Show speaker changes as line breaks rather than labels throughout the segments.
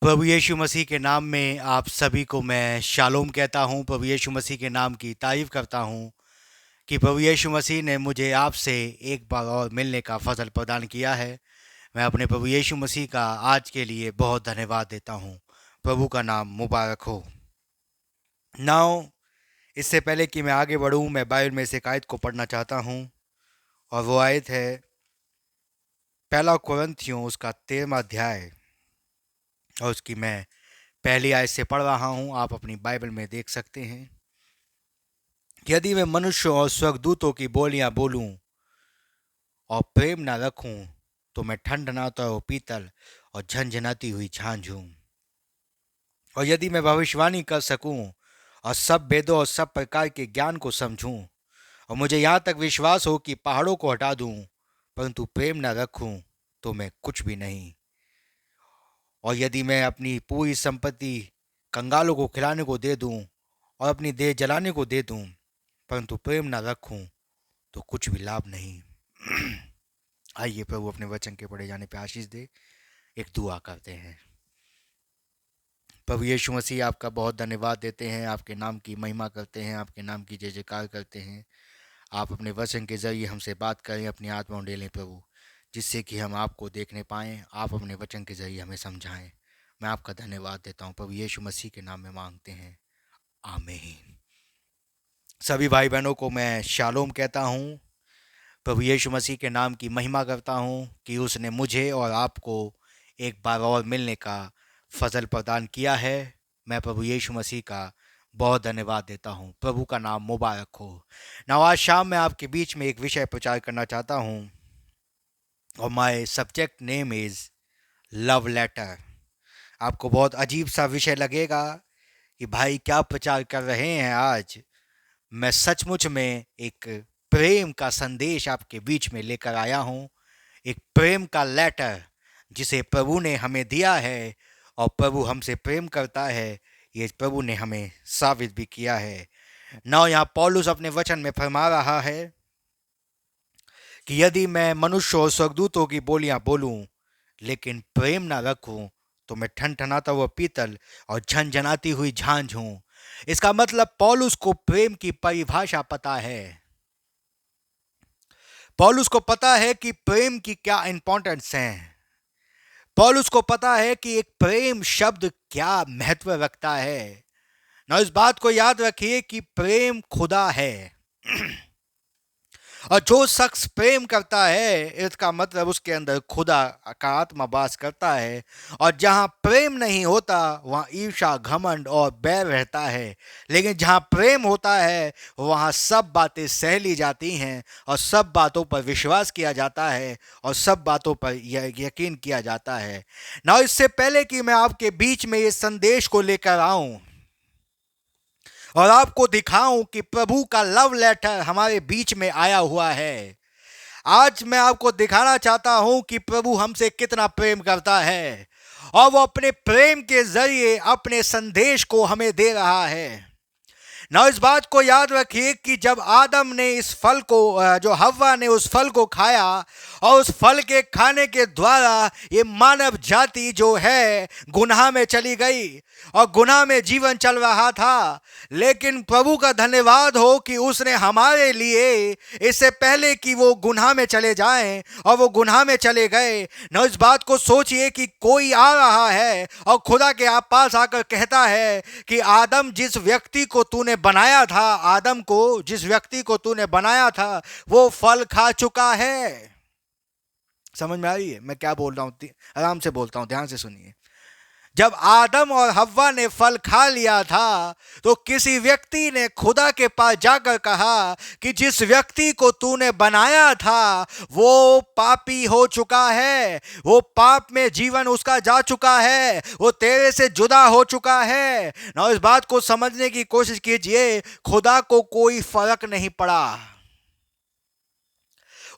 प्रभु यीशु मसीह के नाम में आप सभी को मैं शालोम कहता हूं। प्रभु यीशु मसीह के नाम की तारीफ करता हूं कि प्रभु यीशु मसीह ने मुझे आपसे एक बार और मिलने का फजल प्रदान किया है। मैं अपने प्रभु यीशु मसीह का आज के लिए बहुत धन्यवाद देता हूं। प्रभु का नाम मुबारक हो। नाउ, इससे पहले कि मैं आगे बढ़ूं, मैं बाइबल में से एक आयत को पढ़ना चाहता हूं और वो आयत है पहला कुरिन्थियों उसका 13वां अध्याय और उसकी मैं पहली आयत से पढ़ रहा हूं। आप अपनी बाइबल में देख सकते हैं। यदि मैं मनुष्यों और स्वर्गदूतों की बोलियां बोलूं और प्रेम ना रखूं तो मैं ठनठनाता हुआ पीतल और झनझनाती हुई झांझ हूं। और यदि मैं भविष्यवाणी कर सकूं और सब वेदों और सब प्रकार के ज्ञान को समझूं और मुझे यहाँ तक विश्वास हो कि पहाड़ों को हटा दूं, परंतु प्रेम ना रखूं तो मैं कुछ भी नहीं। और यदि मैं अपनी पूरी संपत्ति कंगालों को खिलाने को दे दूं और अपनी देह जलाने को दे दूं, परंतु प्रेम ना रखूं तो कुछ भी लाभ नहीं। आइए प्रभु अपने वचन के पढ़े जाने पे आशीष दे। एक दुआ करते हैं। प्रभु यीशु मसीह, आपका बहुत धन्यवाद देते हैं, आपके नाम की महिमा करते हैं, आपके नाम की जय जयकार करते हैं। आप अपने वचन के जरिए हमसे बात करें, अपनी आत्मा उंडेलें प्रभु, जिससे कि हम आपको देखने पाएँ। आप अपने वचन के जरिए हमें समझाएं। मैं आपका धन्यवाद देता हूँ। प्रभु यीशु मसीह के नाम में मांगते हैं, आमीन। सभी भाई बहनों को मैं शालोम कहता हूँ। प्रभु यीशु मसीह के नाम की महिमा करता हूँ कि उसने मुझे और आपको एक बार और मिलने का फजल प्रदान किया है। मैं प्रभु यीशु मसीह का बहुत धन्यवाद देता हूँ। प्रभु का नाम मुबारक हो। ना, आज शाम मैं आपके बीच में एक विषय प्रचार करना चाहता हूँ और my subject name is love letter. आपको बहुत अजीब सा विषय लगेगा कि भाई क्या प्रचार कर रहे हैं आज। मैं सचमुच में एक प्रेम का संदेश आपके बीच में लेकर आया हूँ। एक प्रेम का लेटर जिसे प्रभु ने हमें दिया है और प्रभु हमसे प्रेम करता है, ये प्रभु ने हमें साबित भी किया है। ना, यहाँ पौलुस अपने वचन में फरमा रहा है कि यदि मैं मनुष्य और स्वर्गदूतों की बोलियां बोलूं लेकिन प्रेम ना रखूं तो मैं ठनठनाता हुआ पीतल और झनझनाती हुई झांझ हूं। इसका मतलब पौलुस को प्रेम की परिभाषा पता है। पौलुस को पता है कि प्रेम की क्या इंपॉर्टेंस है। पौलुस को पता है कि एक प्रेम शब्द क्या महत्व रखता है। ना, इस बात को याद रखिए कि प्रेम खुदा है और जो शख्स प्रेम करता है इसका मतलब उसके अंदर खुदा का आत्मा वास करता है। और जहाँ प्रेम नहीं होता वहाँ ईर्ष्या, घमंड और बैर रहता है। लेकिन जहाँ प्रेम होता है वहाँ सब बातें सह ली जाती हैं और सब बातों पर विश्वास किया जाता है और सब बातों पर यकीन किया जाता है। ना, इससे पहले कि मैं आपके बीच में ये संदेश को लेकर आऊं और आपको दिखाऊं कि प्रभु का लव लेटर हमारे बीच में आया हुआ है, आज मैं आपको दिखाना चाहता हूं कि प्रभु हमसे कितना प्रेम करता है और वो अपने प्रेम के जरिए अपने संदेश को हमें दे रहा है। ना, इस बात को याद रखिए कि जब आदम ने इस फल को, जो हव्वा ने उस फल को खाया और उस फल के खाने के द्वारा ये मानव जाति जो है गुनाह में चली गई और गुनाह में जीवन चल रहा था। लेकिन प्रभु का धन्यवाद हो कि उसने हमारे लिए, इससे पहले कि वो गुनाह में चले जाएं और वो गुनाह में चले गए, ना, इस बात को सोचिए कि कोई आ रहा है और खुदा के आप पास आकर कहता है कि आदम, जिस व्यक्ति को तूने बनाया था, आदम को, जिस व्यक्ति को तूने बनाया था, वो फल खा चुका है। समझ में आ रही है मैं क्या बोल रहा हूं? आराम से बोलता हूं, ध्यान से सुनिए। जब आदम और हव्वा ने फल खा लिया था तो किसी व्यक्ति ने खुदा के पास जाकर कहा कि जिस व्यक्ति को तूने बनाया था वो पापी हो चुका है, वो पाप में जीवन उसका जा चुका है, वो तेरे से जुदा हो चुका है। ना, इस बात को समझने की कोशिश कीजिए, खुदा को कोई फर्क नहीं पड़ा।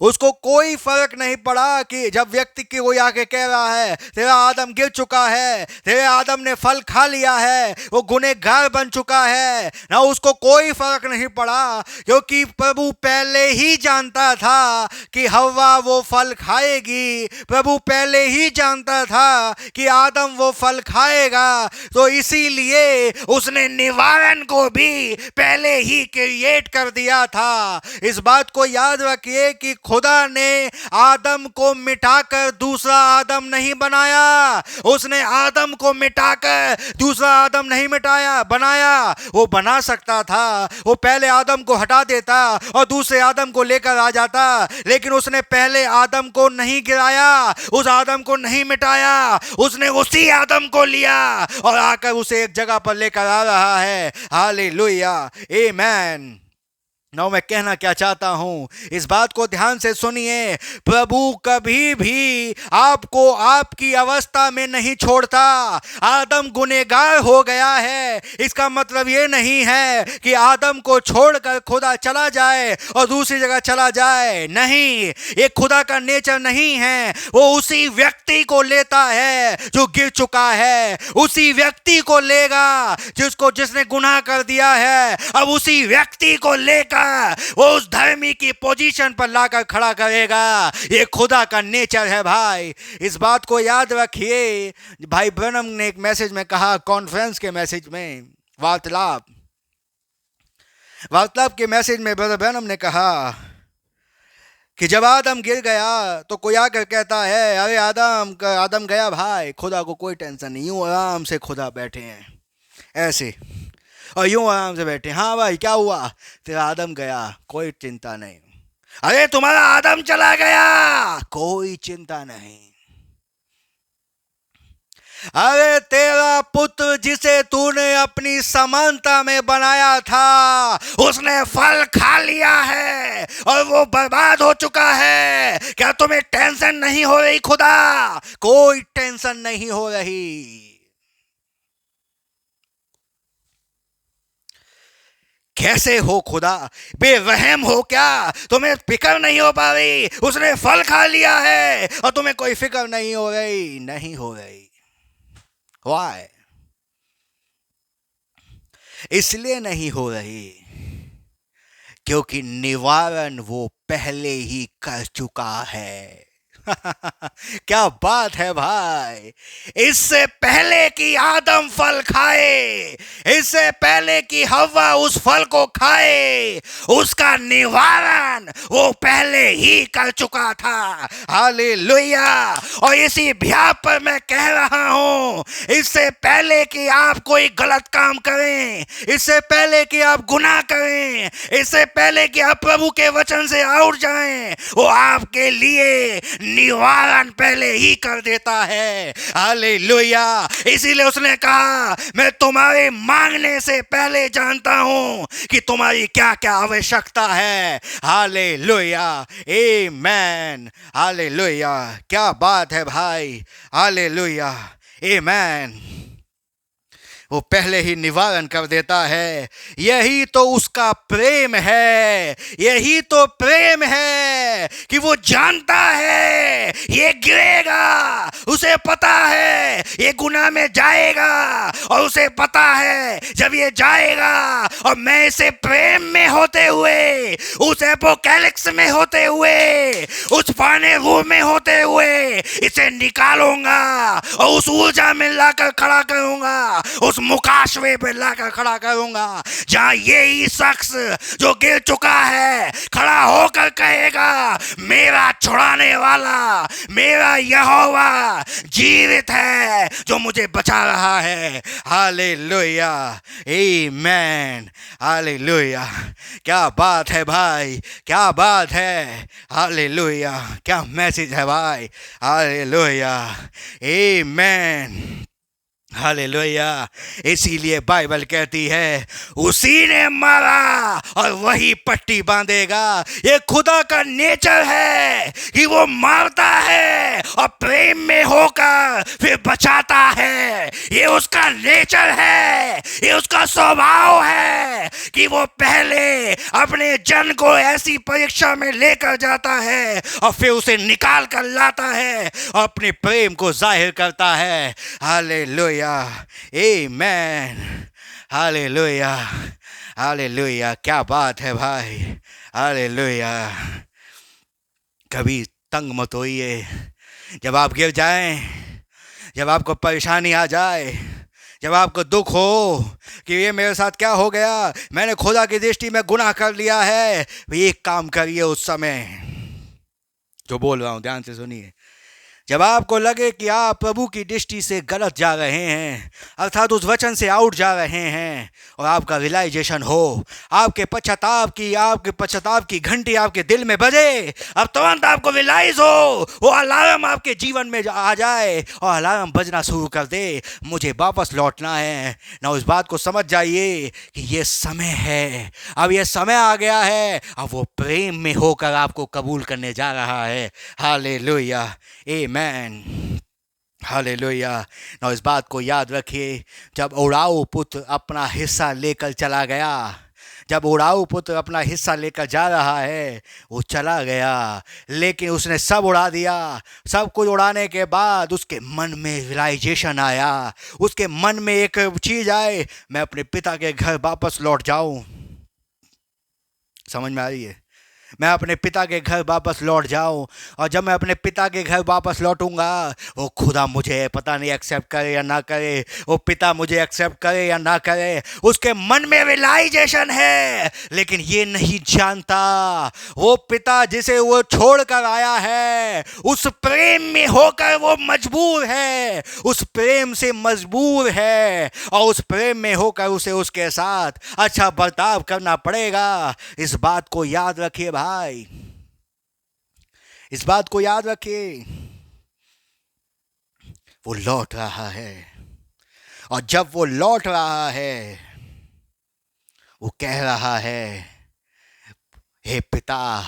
उसको कोई फर्क नहीं पड़ा कि जब व्यक्ति की कोई आके कह रहा है तेरा आदम गिर चुका है, तेरे आदम ने फल खा लिया है, वो गुनहगार बन चुका है ना, उसको कोई फर्क नहीं पड़ा, क्योंकि प्रभु पहले ही जानता था कि हव्वा वो फल खाएगी। प्रभु पहले ही जानता था कि आदम वो फल खाएगा, तो इसीलिए उसने निवारण को भी पहले ही क्रिएट कर दिया था। इस बात को याद रखिए कि खुदा ने आदम को मिटाकर दूसरा आदम नहीं बनाया। उसने आदम को मिटाकर दूसरा आदम नहीं मिटाया बनाया। वो बना सकता था, वो पहले आदम को हटा देता और दूसरे आदम को लेकर आ जाता, लेकिन उसने पहले आदम को नहीं गिराया, उस आदम को नहीं मिटाया। उसने उसी आदम को लिया और आकर उसे एक जगह पर लेकर आ रहा है। हालेलुया, आमेन। नौ मैं कहना क्या चाहता हूं, इस बात को ध्यान से सुनिए, प्रभु कभी भी आपको आपकी अवस्था में नहीं छोड़ता। आदम गुनहगार हो गया है, इसका मतलब ये नहीं है कि आदम को छोड़कर खुदा चला जाए और दूसरी जगह चला जाए। नहीं, ये खुदा का नेचर नहीं है। वो उसी व्यक्ति को लेता है जो गिर चुका है, उसी व्यक्ति को लेगा जिसने गुनाह कर दिया है। अब उसी व्यक्ति को लेकर वो उस धर्मी की पोजीशन पर लाकर खड़ा करेगा। ये खुदा का नेचर है भाई, इस बात को याद रखिए। भाई ब्रनम ने एक मैसेज में कहा, कॉन्फ्रेंस के मैसेज में, वार्तालाप के मैसेज में ब्रदर ब्रनम ने कहा कि जब आदम गिर गया तो कोई आकर कहता है अरे आदम गया भाई, खुदा को कोई टेंशन नहीं, यूं आराम से खुदा बैठे हैं ऐसे, और यूं आराम से बैठे। हाँ भाई क्या हुआ, तेरा आदम गया, कोई चिंता नहीं। अरे तुम्हारा आदम चला गया, कोई चिंता नहीं। अरे तेरा पुत्र जिसे तूने अपनी समानता में बनाया था, उसने फल खा लिया है और वो बर्बाद हो चुका है। क्या तुम्हें टेंशन नहीं हो रही खुदा? कोई टेंशन नहीं हो रही। कैसे हो खुदा, बेरहम हो क्या? तुम्हें फिक्र नहीं हो पा रही? उसने फल खा लिया है और तुम्हें कोई फिक्र नहीं हो रही? नहीं हो रही। Why? इसलिए नहीं हो रही क्योंकि निवारण वो पहले ही कर चुका है। क्या बात है भाई, इससे पहले कि आदम फल खाए, इससे पहले कि हव्वा उस फल को खाए, उसका निवारण वो पहले ही कर चुका था। हालेलुया। और इसी ब्याह पर मैं कह रहा हूं, इससे पहले कि आप कोई गलत काम करें, इससे पहले कि आप गुनाह करें, इससे पहले कि आप प्रभु के वचन से आउट जाएं, वो आपके लिए निवारण पहले ही कर देता है। हालेलुया। इसीलिए उसने कहा मैं तुम्हारे मांगने से पहले जानता हूं कि तुम्हारी क्या क्या आवश्यकता है। Hallelujah, amen. हालेलुया, क्या बात है भाई। हालेलुया, आमेन। वो पहले ही निवारण कर देता है। यही तो उसका प्रेम है, यही तो प्रेम है कि वो जानता है ये गिरेगा, उसे पता है ये गुनाह में जाएगा, और उसे पता है जब ये जाएगा और मैं इसे प्रेम में होते हुए, उस एपोकैलिप्स में होते हुए, उस फाने रूम में होते हुए इसे निकालूंगा और उस ऊर्जा में लाकर खड़ा करूंगा, उस मुकाशवे पे लाकर खड़ा करूंगा, जहां यही शख्स जो गिर चुका है खड़ा होकर कहेगा मेरा छुड़ाने वाला, मेरा यहोवा जीवित है जो मुझे बचा रहा है। Hallelujah, amen. हालेलुया, क्या बात है भाई, क्या बात है। हालेलुया, क्या मैसेज है भाई। Hallelujah, amen. हालेलुया। इसीलिए बाइबल कहती है उसी ने मारा और वही पट्टी बांधेगा। ये खुदा का नेचर है कि वो मारता है और प्रेम में होकर फिर बचाता है। ये उसका नेचर है, ये उसका स्वभाव है कि वो पहले अपने जन को ऐसी परीक्षा में लेकर जाता है और फिर उसे निकाल कर लाता है और अपने प्रेम को जाहिर करता है। Hallelujah, amen, hallelujah, hallelujah. क्या बात है भाई, हालेलुया। कभी तंग मत होइए जब आप गिर जाएं, जब आपको परेशानी आ जाए, जब आपको दुख हो कि ये मेरे साथ क्या हो गया, मैंने खुदा की दृष्टि में गुनाह कर लिया है। एक काम करिए, उस समय जो बोल रहा हूं ध्यान से सुनिए। जब आपको लगे कि आप प्रभु की दृष्टि से गलत जा रहे हैं, अर्थात उस वचन से आउट जा रहे हैं, और आपका रियलाइजेशन हो, आपके पश्चाताप की घंटी आपके दिल में बजे, अब तुरंत आपको रियलाइज हो, वो अलार्म आपके जीवन में आ जाए और अलार्म बजना शुरू कर दे, मुझे वापस लौटना है ना। उस बात को समझ जाइए कि ये समय है, अब ये समय आ गया है, अब वो प्रेम में होकर आपको कबूल करने जा रहा है। Hallelujah, amen, hallelujah. ना इस बात को याद रखिए, जब उड़ाऊ पुत्र अपना हिस्सा लेकर चला गया, जब उड़ाऊ पुत्र अपना हिस्सा लेकर जा रहा है, वो चला गया, लेकिन उसने सब उड़ा दिया। सब कुछ उड़ाने के बाद उसके मन में रियलाइजेशन आया, उसके मन में एक चीज आए, मैं अपने पिता के घर वापस लौट जाऊं। समझ में आ रही है? मैं अपने पिता के घर वापस लौट जाऊं, और जब मैं अपने पिता के घर वापस लौटूंगा, वो खुदा मुझे पता नहीं एक्सेप्ट करे या ना करे, वो पिता मुझे एक्सेप्ट करे या ना करे, उसके मन में रियलाइजेशन है, लेकिन ये नहीं जानता वो पिता जिसे वो छोड़ कर आया है, उस प्रेम में होकर वो मजबूर है, उस प्रेम से मजबूर है, और उस प्रेम में होकर उसे उसके साथ अच्छा बर्ताव करना पड़ेगा। इस बात को याद रखिए भाई, इस बात को याद रखिए। वो लौट रहा है, और जब वो लौट रहा है, वो कह रहा है, हे पिता,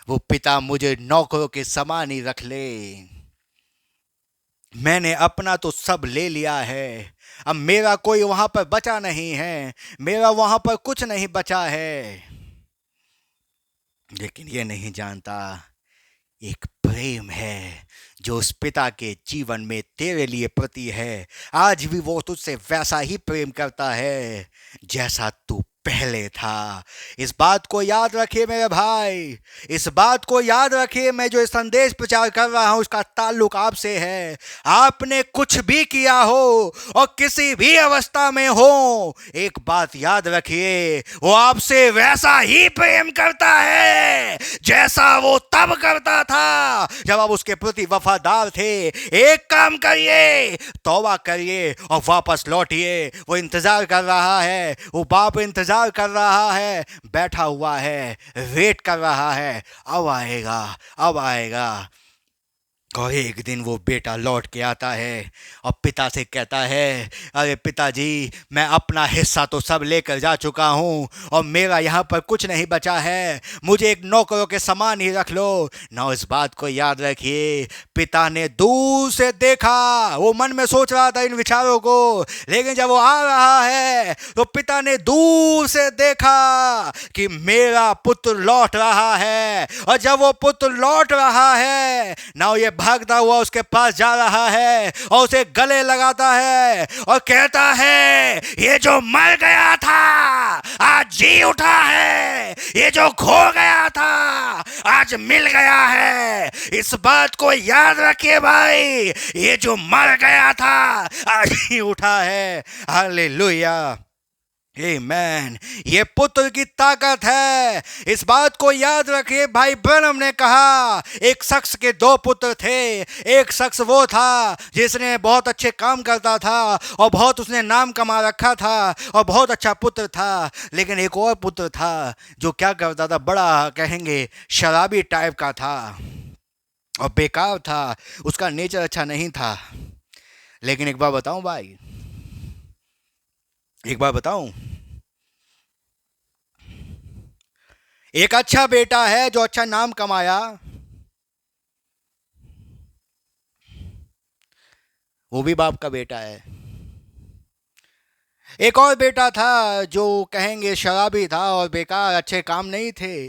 वो पिता मुझे नौकरों के समान ही रख ले, मैंने अपना तो सब ले लिया है, अब मेरा कोई वहां पर बचा नहीं है, मेरा वहां पर कुछ नहीं बचा है। लेकिन ये नहीं जानता एक प्रेम है जो उस पिता के जीवन में तेरे लिए प्रति है। आज भी वो तुझसे वैसा ही प्रेम करता है जैसा तू पहले था। इस बात को याद रखिए मेरे भाई, इस बात को याद रखिए। मैं जो संदेश प्रचार कर रहा हूं उसका ताल्लुक आपसे है। आपने कुछ भी किया हो और किसी भी अवस्था में हो, एक बात याद रखिए, वो आपसे वैसा ही प्रेम करता है जैसा वो तब करता था जब आप उसके प्रति वफादार थे। एक काम करिए, तौबा करिए और वापस लौटिए। वो इंतजार कर रहा है, वो बाप इंतजार कर रहा है, बैठा हुआ है, वेट कर रहा है, अब आएगा, अब आएगा। और एक दिन वो बेटा लौट के आता है और पिता से कहता है, अरे पिताजी, मैं अपना हिस्सा तो सब लेकर जा चुका हूँ और मेरा यहाँ पर कुछ नहीं बचा है, मुझे एक नौकरों के समान ही रख लो ना। इस बात को याद रखिए, पिता ने दूर से देखा, वो मन में सोच रहा था इन विचारों को, लेकिन जब वो आ रहा है तो पिता ने दूर से देखा कि मेरा पुत्र लौट रहा है। और जब वो पुत्र लौट रहा है ना, ये भागता हुआ उसके पास जा रहा है और उसे गले लगाता है और कहता है, ये जो मर गया था आज जी उठा है, ये जो खो गया था आज मिल गया है। इस बात को याद रखिए भाई, ये जो मर गया था आज ही उठा है। Hallelujah, amen. ये पुत्र की ताकत है, इस बात को याद रखिए। भाई ब्रनम ने कहा एक शख्स के दो पुत्र थे। एक शख्स वो था जिसने बहुत अच्छे काम करता था और बहुत उसने नाम कमा रखा था और बहुत अच्छा पुत्र था। लेकिन एक और पुत्र था जो क्या करता था, बड़ा कहेंगे शराबी टाइप का था और बेकार था, उसका नेचर अच्छा नहीं था। लेकिन एक बार बताऊं भाई, एक बार बताऊं, एक अच्छा बेटा है जो अच्छा नाम कमाया, वो भी बाप का बेटा है। एक और बेटा था जो कहेंगे शराबी था और बेकार, अच्छे काम नहीं थे।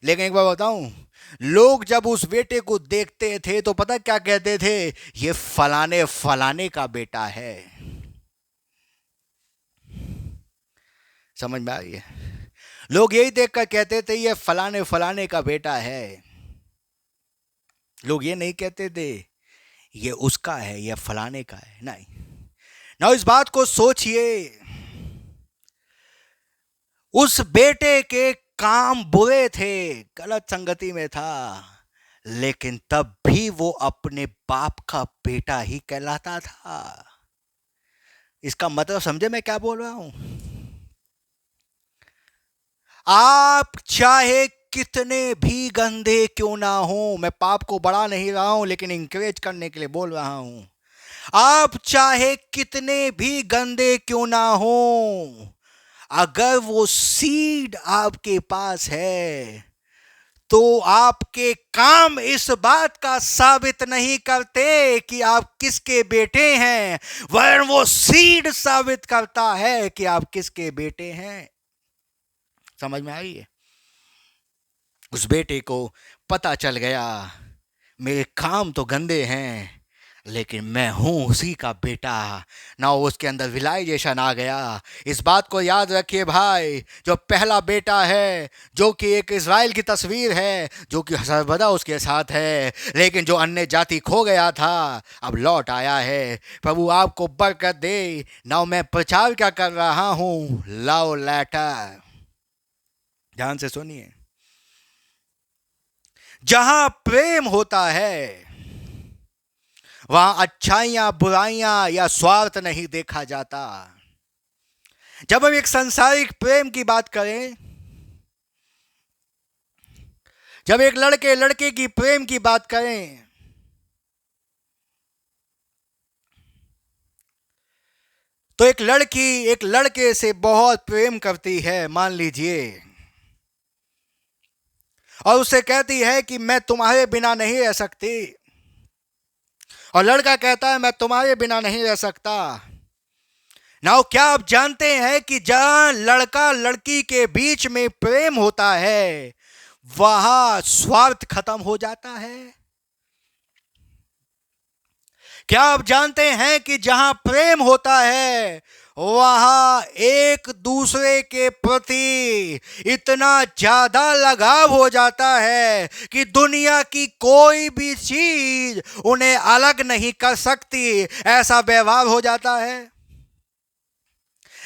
लेकिन एक बार बताऊं, लोग जब उस बेटे को देखते थे तो पता क्या कहते थे? ये फलाने फलाने का बेटा है। समझ में आ रही है? लोग यही देखकर कहते थे ये फलाने फलाने का बेटा है। लोग ये नहीं कहते थे ये उसका है, ये फलाने का है, नहीं। ना इस बात को सोचिए, उस बेटे के काम बुरे थे, गलत संगति में था, लेकिन तब भी वो अपने बाप का बेटा ही कहलाता था। इसका मतलब समझे मैं क्या बोल रहा हूं? आप चाहे कितने भी गंदे क्यों ना हो, मैं पाप को बढ़ा नहीं रहा हूं लेकिन इंकरेज करने के लिए बोल रहा हूं, आप चाहे कितने भी गंदे क्यों ना हो, अगर वो सीड आपके पास है तो आपके काम इस बात का साबित नहीं करते कि आप किसके बेटे हैं, वरन वो सीड साबित करता है कि आप किसके बेटे हैं। समझ में आई है? उस बेटे को पता चल गया मेरे काम तो गंदे हैं लेकिन मैं हूं उसी का बेटा। ना उसके अंदर रियलाइजेशन आ गया। इस बात को याद रखिए भाई, जो पहला बेटा है, जो कि एक इज़राइल की तस्वीर है, जो कि सर्वदा उसके साथ है, लेकिन जो अन्य जाति खो गया था अब लौट आया है। प्रभु आपको बरकत दे। ना मैं प्रचार क्या कर रहा हूं, लव लेटर। ध्यान से सुनिए, जहां प्रेम होता है वहां अच्छाइयां बुराइयां या स्वार्थ नहीं देखा जाता। जब हम एक सांसारिक प्रेम की बात करें, जब एक लड़के लड़के की प्रेम की बात करें, तो एक लड़की एक लड़के से बहुत प्रेम करती है, मान लीजिए, और उससे कहती है कि मैं तुम्हारे बिना नहीं रह सकती, और लड़का कहता है मैं तुम्हारे बिना नहीं रह सकता। नाउ क्या आप जानते हैं कि जहां लड़का लड़की के बीच में प्रेम होता है वहां स्वार्थ खत्म हो जाता है? क्या आप जानते हैं कि जहां प्रेम होता है वहां एक दूसरे के प्रति इतना ज्यादा लगाव हो जाता है कि दुनिया की कोई भी चीज उन्हें अलग नहीं कर सकती, ऐसा व्यवहार हो जाता है।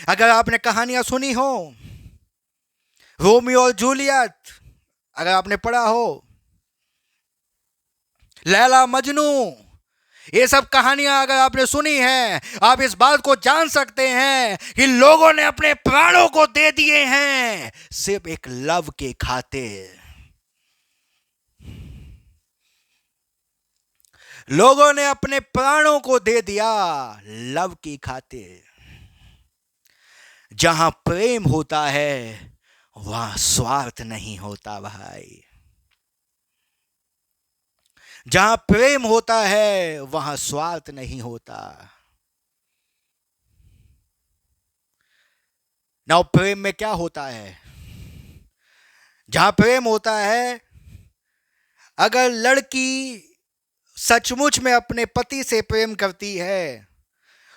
अगर आपने कहानियां सुनी हो, रोमियो और जूलियट, अगर आपने पढ़ा हो, लैला मजनू, ये सब कहानियां अगर आपने सुनी हैं, आप इस बात को जान सकते हैं कि लोगों ने अपने प्राणों को दे दिए हैं सिर्फ एक लव के खातिर। लोगों ने अपने प्राणों को दे दिया लव की खातिर। जहां प्रेम होता है वहां स्वार्थ नहीं होता भाई। जहां प्रेम होता है वहां स्वार्थ नहीं होता। ना प्रेम में क्या होता है? जहां प्रेम होता है, अगर लड़की सचमुच में अपने पति से प्रेम करती है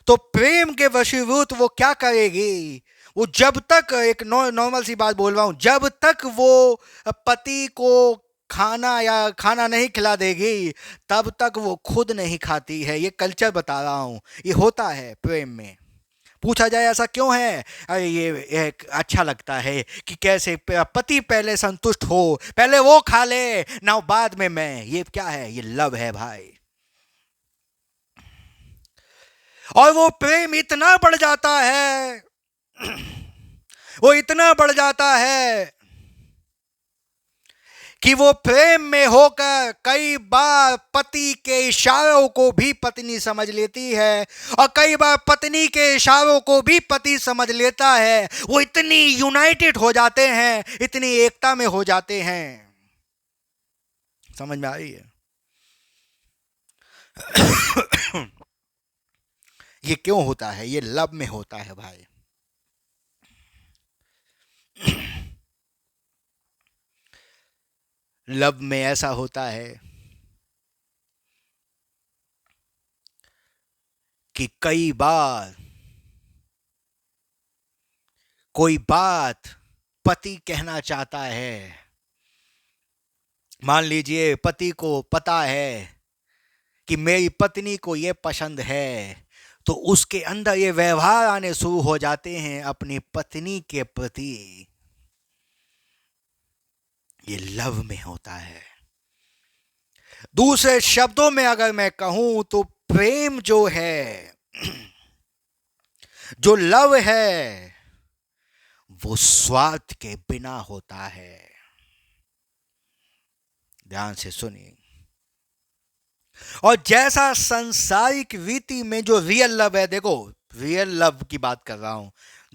तो प्रेम के वशीभूत वो क्या करेगी? वो जब तक, एक नॉर्मल सी बात बोल रहा हूं, जब तक वो पति को खाना या खाना नहीं खिला देगी तब तक वो खुद नहीं खाती है। ये कल्चर बता रहा हूं, ये होता है प्रेम में। पूछा जाए ऐसा क्यों है? अरे ये एक अच्छा लगता है कि कैसे पति पहले संतुष्ट हो, पहले वो खा ले ना बाद में मैं। ये क्या है? ये लव है भाई। और वो प्रेम इतना बढ़ जाता है, वो इतना बढ़ जाता है कि वो प्रेम में होकर कई बार पति के इशारों को भी पत्नी समझ लेती है और कई बार पत्नी के इशारों को भी पति समझ लेता है। वो इतनी यूनाइटेड हो जाते हैं, इतनी एकता में हो जाते हैं। समझ में आ रही है? ये क्यों होता है? ये लव में होता है भाई। लव में ऐसा होता है कि कई बार कोई बात पति कहना चाहता है। मान लीजिए पति को पता है कि मेरी पत्नी को ये पसंद है, तो उसके अंदर ये व्यवहार आने शुरू हो जाते हैं अपनी पत्नी के प्रति। ये लव में होता है। दूसरे शब्दों में अगर मैं कहूं तो प्रेम जो है, जो लव है, वो स्वार्थ के बिना होता है। ध्यान से सुनिए। और जैसा सांसारिक रीति में जो रियल लव है, देखो रियल लव की बात कर रहा हूं।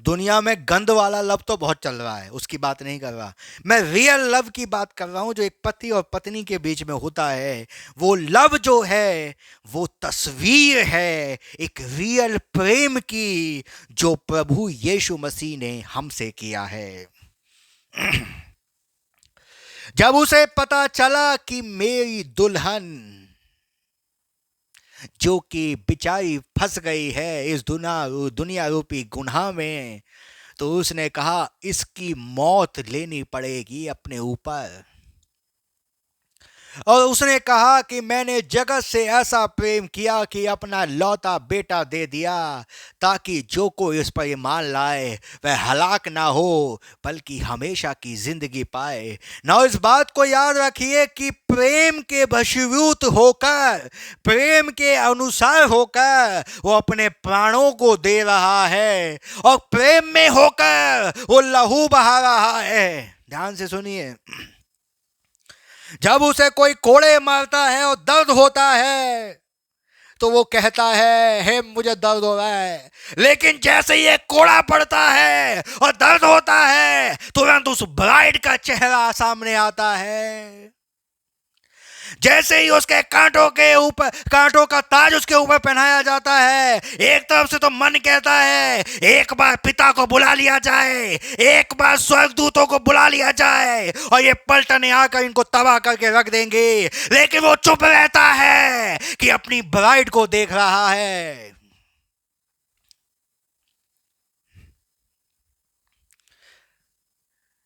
दुनिया में गंद वाला लव तो बहुत चल रहा है, उसकी बात नहीं कर रहा। मैं रियल लव की बात कर रहा हूं, जो एक पति और पत्नी के बीच में होता है। वो लव जो है वो तस्वीर है एक रियल प्रेम की, जो प्रभु यीशु मसीह ने हमसे किया है। जब उसे पता चला कि मेरी दुल्हन जो कि बेचारी फंस गई है इस दुनिया रूपी गुनाह में, तो उसने कहा इसकी मौत लेनी पड़ेगी अपने ऊपर। और उसने कहा कि मैंने जगत से ऐसा प्रेम किया कि अपना लौता बेटा दे दिया, ताकि जो कोई इस पर ईमान लाए वह हलाक ना हो बल्कि हमेशा की जिंदगी पाए। ना इस बात को याद रखिए कि प्रेम के वशीभूत होकर, प्रेम के अनुसार होकर वो अपने प्राणों को दे रहा है, और प्रेम में होकर वो लहू बहा रहा है। ध्यान से सुनिए। जब उसे कोई कोड़े मारता है और दर्द होता है तो वो कहता है हे मुझे दर्द हो रहा है, लेकिन जैसे ये कोड़ा पड़ता है और दर्द होता है तुरंत उस ब्राइड का चेहरा सामने आता है। जैसे ही उसके कांटों के ऊपर, कांटों का ताज उसके ऊपर पहनाया जाता है, एक तरफ से तो मन कहता है एक बार पिता को बुला लिया जाए, एक बार स्वर्गदूतों को बुला लिया जाए और ये पलटने आकर इनको तबाह करके रख देंगे। लेकिन वो चुप रहता है कि अपनी ब्राइड को देख रहा है।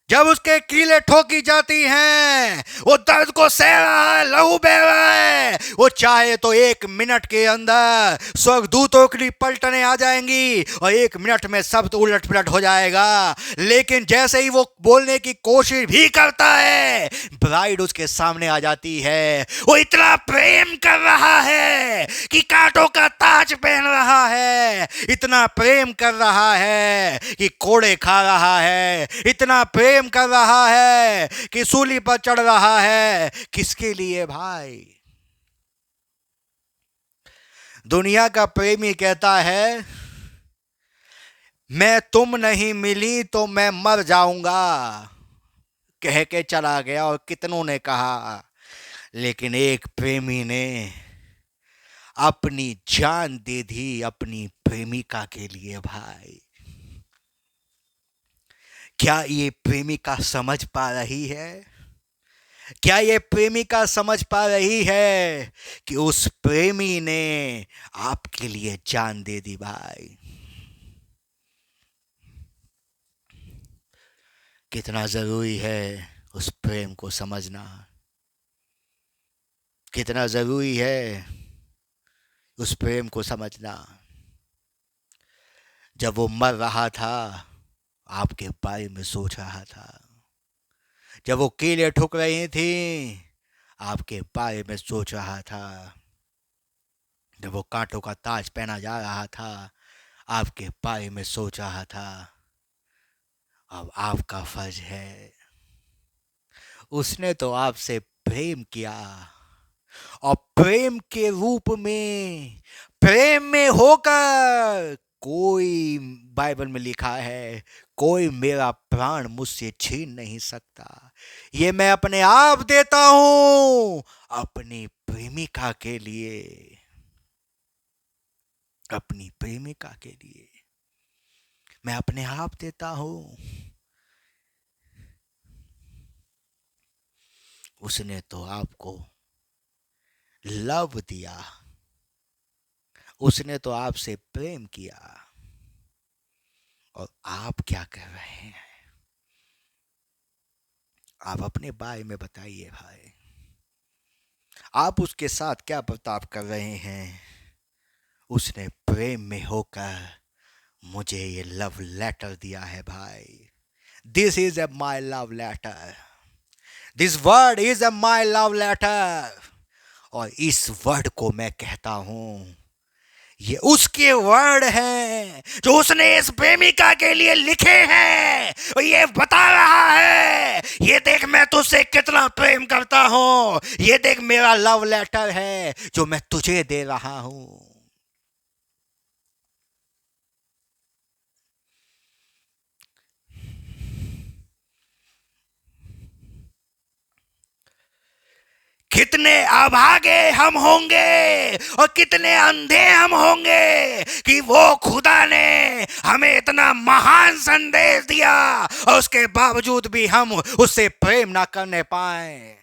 जब उसके कीले ठोकी जाती हैं, वो दर्द को सह रहा है, लहू बह रहा है। वो चाहे तो 1 मिनट के अंदर स्वर्गदूतों की पलटने आ जाएंगी और 1 मिनट में सब तो उलट पुलट हो जाएगा। लेकिन जैसे ही वो बोलने की कोशिश भी करता है, ब्राइड उसके सामने आ जाती है। वो इतना प्रेम कर रहा है कि कांटों का ताज पहन रहा है, इतना प्रेम कर रहा है कि कोड़े खा रहा है, इतना प्रेम कर रहा है कि सूली पर चढ़ रहा है। किसके लिए भाई? दुनिया का प्रेमी कहता है मैं तुम नहीं मिली तो मैं मर जाऊंगा, कह के चला गया और कितनों ने कहा। लेकिन एक प्रेमी ने अपनी जान दे दी अपनी प्रेमिका के लिए भाई। क्या ये प्रेमिका समझ पा रही है? क्या ये प्रेमिका समझ पा रही है कि उस प्रेमी ने आपके लिए जान दे दी भाई? कितना जरूरी है उस प्रेम को समझना, कितना जरूरी है उस प्रेम को समझना। जब वो मर रहा था आपके बारे में सोच रहा था, जब वो कीलें ठुक रही थी आपके बारे में सोच रहा था, जब वो कांटों का ताज पहना जा रहा था आपके बारे में सोच रहा था। अब आपका फर्ज है उसने तो आपसे प्रेम किया, और प्रेम के रूप में, प्रेम में होकर, कोई, बाइबल में लिखा है, कोई मेरा प्राण मुझसे छीन नहीं सकता। ये मैं अपने आप देता हूं अपनी प्रेमिका के लिए, अपनी प्रेमिका के लिए मैं अपने आप देता हूं। उसने तो आपको लव दिया, उसने तो आपसे प्रेम किया, और आप क्या कर रहे हैं? आप अपने बारे में बताइए भाई, आप उसके साथ क्या बर्ताव कर रहे हैं? उसने प्रेम में होकर मुझे ये लव लेटर दिया है भाई। This is a my love letter, this word is a my love letter. और इस वर्ड को मैं कहता हूं, ये उसके वर्ड हैं जो उसने इस प्रेमिका के लिए लिखे हैं, और ये बता रहा है, ये देख मैं तुझसे कितना प्रेम करता हूं, ये देख मेरा लव लेटर है जो मैं तुझे दे रहा हूं। कितने अभागे हम होंगे और कितने अंधे हम होंगे कि वो खुदा ने हमें इतना महान संदेश दिया और उसके बावजूद भी हम उससे प्रेम ना करने पाए।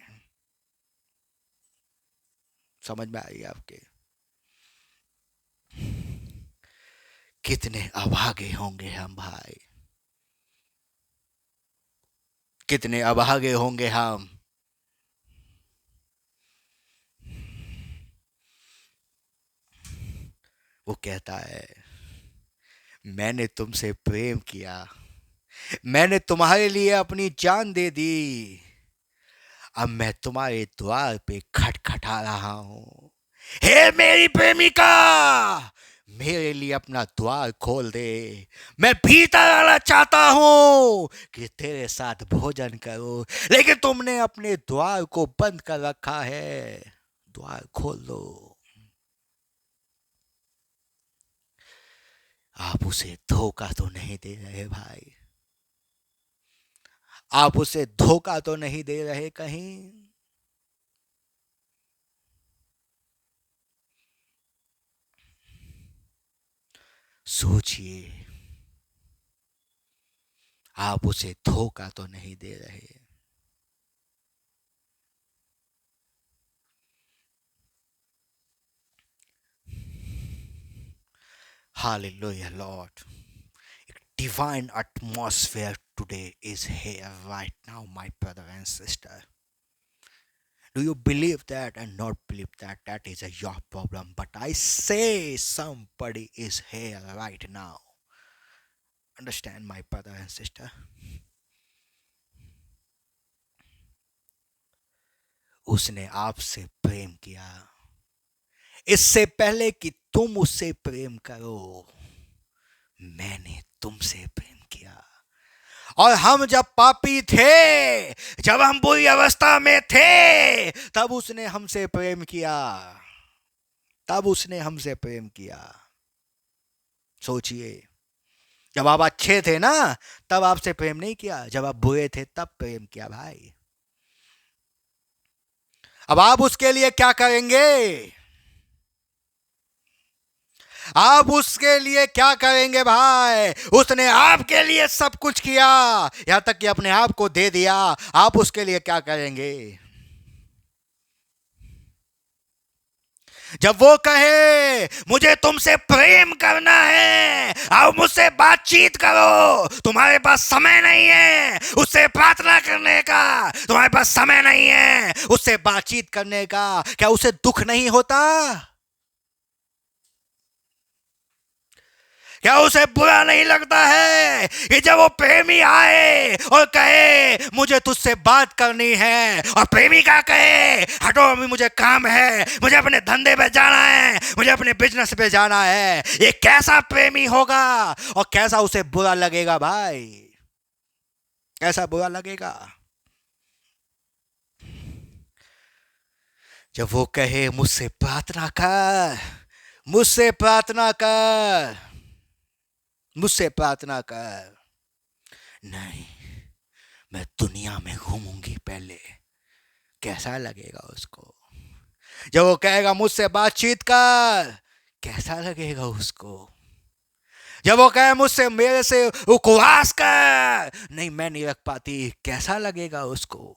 समझ में आई आपके? कितने अभागे होंगे हम भाई, कितने अभागे होंगे हम। वो कहता है, मैंने तुमसे प्रेम किया, मैंने तुम्हारे लिए अपनी जान दे दी, अब मैं तुम्हारे द्वार पे खटखटा रहा हूं। हे मेरी प्रेमिका, मेरे लिए अपना द्वार खोल दे, मैं भीतर आना चाहता हूं कि तेरे साथ भोजन करूं, लेकिन तुमने अपने द्वार को बंद कर रखा है। द्वार खोल दो। आप उसे धोखा तो नहीं दे रहे भाई? आप उसे धोखा तो नहीं दे रहे कहीं? सोचिए, आप उसे धोखा तो नहीं दे रहे? Hallelujah, Lord. Divine atmosphere today is here right now, my brother and sister. Do you believe that and not believe that? That is your problem. But I say somebody is here right now. Understand, my brother and sister? उसने आपसे प्रेम किया, इससे पहले कि तुम उससे प्रेम करो, मैंने तुमसे प्रेम किया। और हम जब पापी थे, जब हम बुरी अवस्था में थे, तब उसने हमसे प्रेम किया, तब उसने हमसे प्रेम किया। सोचिए, जब आप अच्छे थे ना, तब आपसे प्रेम नहीं किया, जब आप बुरे थे तब प्रेम किया भाई। अब आप उसके लिए क्या करेंगे? आप उसके लिए क्या करेंगे भाई? उसने आपके लिए सब कुछ किया, यहां तक कि अपने आप को दे दिया। आप उसके लिए क्या करेंगे? जब वो कहे मुझे तुमसे प्रेम करना है, आओ मुझसे बातचीत करो, तुम्हारे पास समय नहीं है उससे प्रार्थना करने का, तुम्हारे पास समय नहीं है उससे बातचीत करने का, क्या उसे दुख नहीं होता? क्या उसे बुरा नहीं लगता है कि जब वो प्रेमी आए और कहे मुझे तुझसे बात करनी है, और प्रेमिका कहे हटो अभी मुझे काम है, मुझे अपने धंधे पे जाना है, मुझे अपने बिजनेस पे जाना है? ये कैसा प्रेमी होगा और कैसा उसे बुरा लगेगा भाई? कैसा बुरा लगेगा? जब वो कहे मुझसे प्रार्थना कर, मुझसे प्रार्थना कर, मुझसे प्रार्थना कर, नहीं, मैं दुनिया में घूमूंगी पहले, कैसा लगेगा उसको? जब वो कहेगा मुझसे बातचीत कर, कैसा लगेगा उसको? जब वो कहे मुझसे मेरे से उपवास कर, नहीं मैं नहीं रख पाती, कैसा लगेगा उसको?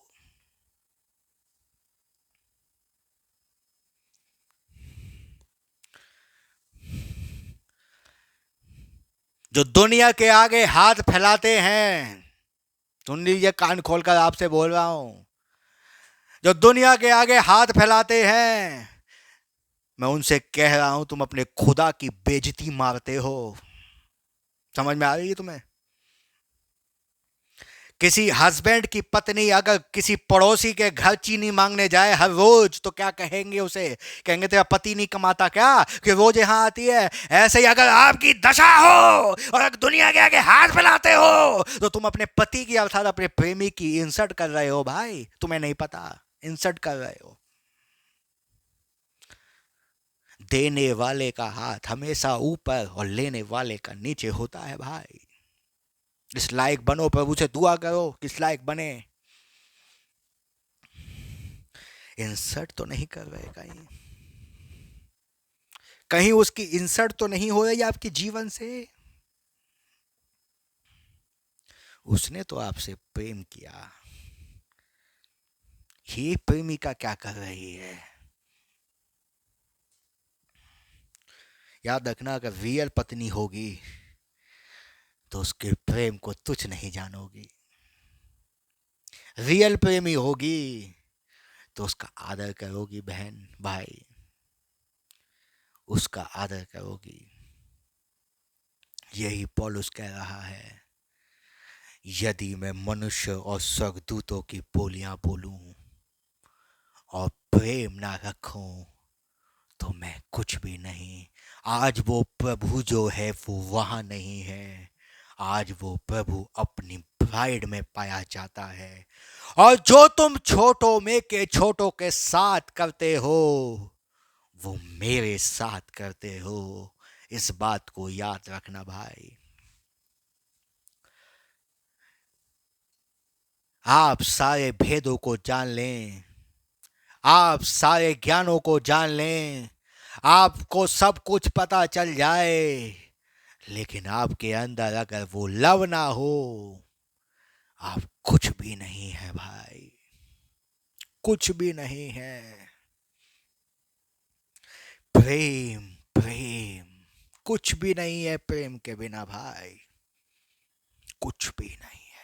जो दुनिया के आगे हाथ फैलाते हैं, सुन लीजिए कान खोलकर आपसे बोल रहा हूं, जो दुनिया के आगे हाथ फैलाते हैं, मैं उनसे कह रहा हूं तुम अपने खुदा की बेइज्जती मारते हो। समझ में आ रही है तुम्हें? किसी हस्बैंड की पत्नी अगर किसी पड़ोसी के घर चीनी मांगने जाए हर रोज, तो क्या कहेंगे उसे? कहेंगे तेरा पति नहीं कमाता क्या कि रोज यहां आती है? ऐसे ही अगर आपकी दशा हो और अगर दुनिया के आगे हाथ फैलाते हो, तो तुम अपने पति की अर्थात अपने प्रेमी की इंसल्ट कर रहे हो भाई, तुम्हें नहीं पता, इंसल्ट कर रहे हो। देने वाले का हाथ हमेशा ऊपर और लेने वाले का नीचे होता है भाई। इस लायक बनो, प्रभु से दुआ करो किस लायक बने। इंसर्ट तो नहीं कर रहे कहीं? कहीं उसकी इंसर्ट तो नहीं हो रही आपके जीवन से? उसने तो आपसे प्रेम किया, ये प्रेमिका क्या कर रही है? याद रखना, अगर रियल पत्नी होगी तो उसके प्रेम को तुच्छ नहीं जानोगी। रियल प्रेमी होगी तो उसका आदर करोगी बहन भाई, उसका आदर करोगी। यही पौलुस कह रहा है, यदि मैं मनुष्य और स्वर्गदूतों की बोलियां बोलूं और प्रेम ना रखूं, तो मैं कुछ भी नहीं। आज वो प्रभु जो है वो वहां नहीं है, आज वो प्रभु अपनी ब्राइड में पाया जाता है। और जो तुम छोटों में के छोटों के साथ करते हो, वो मेरे साथ करते हो। इस बात को याद रखना भाई। आप सारे भेदों को जान लें, आप सारे ज्ञानों को जान लें, आपको सब कुछ पता चल जाए, लेकिन आपके अंदर अगर वो लव ना हो, आप कुछ भी नहीं है भाई, कुछ भी नहीं है। प्रेम, प्रेम, कुछ भी नहीं है प्रेम के बिना भाई, कुछ भी नहीं है।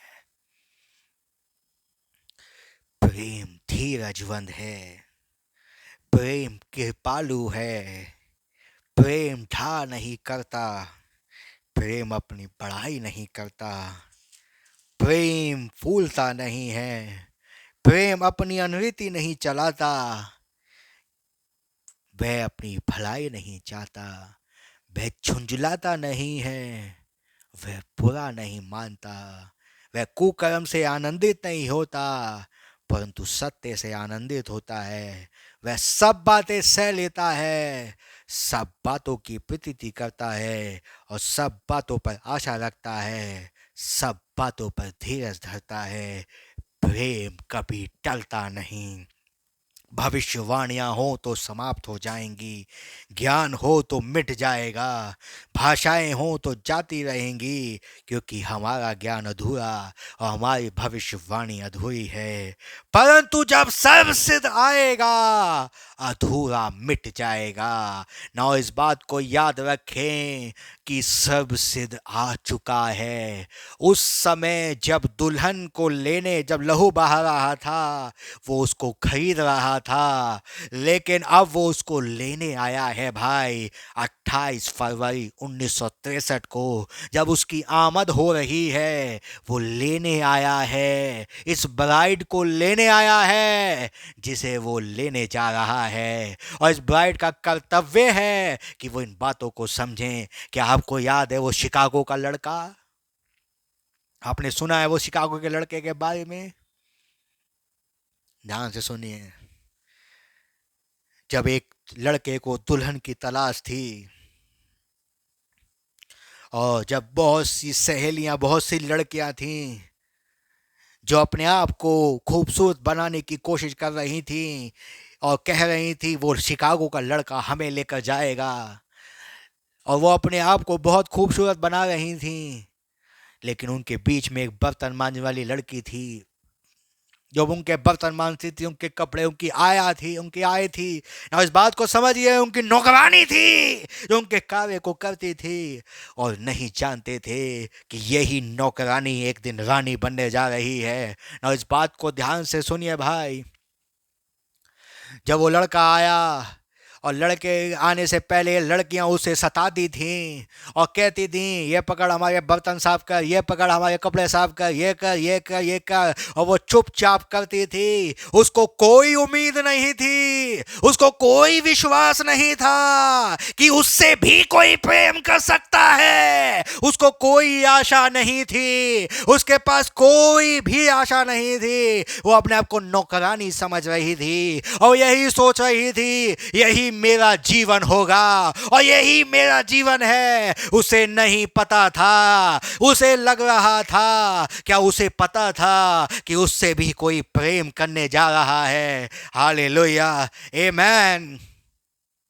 प्रेम धीरजवंत है, प्रेम कृपालु है, प्रेम ढा नहीं करता, प्रेम अपनी बड़ाई नहीं करता, प्रेम फूलता नहीं है, प्रेम अपनी अनुरीति नहीं चलाता, वह अपनी भलाई नहीं चाहता, वह झुंझलाता नहीं है, वह बुरा नहीं मानता, वह कुकर्म से आनंदित नहीं होता, परंतु सत्य से आनंदित होता है। वह सब बातें सह लेता है, सब बातों की प्रतीति करता है और सब बातों पर आशा रखता है, सब बातों पर धीरज धरता है। प्रेम कभी टलता नहीं। भविष्यवाणियां हो तो समाप्त हो जाएंगी, ज्ञान हो तो मिट जाएगा, भाषाएं हो तो जाती रहेंगी, क्योंकि हमारा ज्ञान अधूरा और हमारी भविष्यवाणी अधूरी है। परंतु जब सर्वसिद्ध आएगा, अधूरा मिट जाएगा। ना इस बात को याद रखें कि सर्वसिद्ध आ चुका है। उस समय जब दुल्हन को लेने जब लहू बहा रहा था, वो उसको खरीद रहा था, लेकिन अब वो उसको लेने आया है भाई। 28 फरवरी 1963 को जब उसकी आमद हो रही है, वो लेने आया है, इस ब्राइड को लेने आया है जिसे वो लेने जा रहा है। और इस ब्राइड का कर्तव्य है कि वो इन बातों को समझें। क्या आपको याद है वो शिकागो का लड़का? आपने सुना है वो शिकागो के लड़के के बारे में? ध्यान से सुनिए। जब एक लड़के को दुल्हन की तलाश थी और जब बहुत सी सहेलियां, बहुत सी लड़कियां थीं जो अपने आप को खूबसूरत बनाने की कोशिश कर रही थीं और कह रही थी वो शिकागो का लड़का हमें लेकर जाएगा, और वो अपने आप को बहुत खूबसूरत बना रही थीं, लेकिन उनके बीच में एक बर्तन मांजने वाली लड़की थी जो उनके बर्तन मांजती थी, उनके कपड़े, उनकी आय थी ना। इस बात को समझिए, उनकी नौकरानी थी जो उनके कार्य को करती थी, और नहीं जानते थे कि यही नौकरानी एक दिन रानी बनने जा रही है ना। इस बात को ध्यान से सुनिए भाई। जब वो लड़का आया और लड़के आने से पहले लड़कियां उसे सताती थीं और कहती थीं ये पकड़ हमारे बर्तन साफ कर, ये पकड़ हमारे कपड़े साफ कर, ये कर, ये कर, ये कर, और वो चुपचाप करती थी। उसको कोई उम्मीद नहीं थी, उसको कोई विश्वास नहीं था कि उससे भी कोई प्रेम कर सकता है। उसको कोई आशा नहीं थी, उसके पास कोई भी आशा नहीं थी। वो अपने आप को नौकरानी समझ रही थी और यही सोच रही थी यही मेरा जीवन होगा और यही मेरा जीवन है। उसे नहीं पता था, उसे लग रहा था, क्या उसे पता था कि उससे भी कोई प्रेम करने जा रहा है? हालेलुया, आमेन।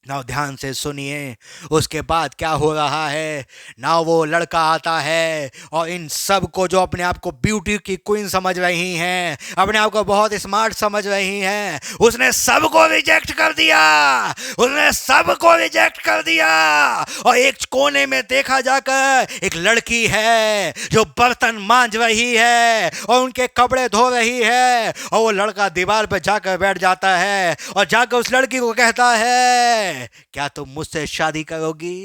ना ध्यान से सुनिए, उसके बाद क्या हो रहा है ना। वो लड़का आता है और इन सब को जो अपने आप को ब्यूटी की क्वीन समझ रही हैं, अपने आप को बहुत स्मार्ट समझ रही हैं, उसने सबको रिजेक्ट कर दिया, उसने सबको रिजेक्ट कर दिया। और एक कोने में देखा जाकर एक लड़की है जो बर्तन मांज रही है और उनके कपड़े धो रही है, और वो लड़का दीवार पर जाकर बैठ जाता है और जाकर उस लड़की को कहता है क्या तुम मुझसे शादी करोगी?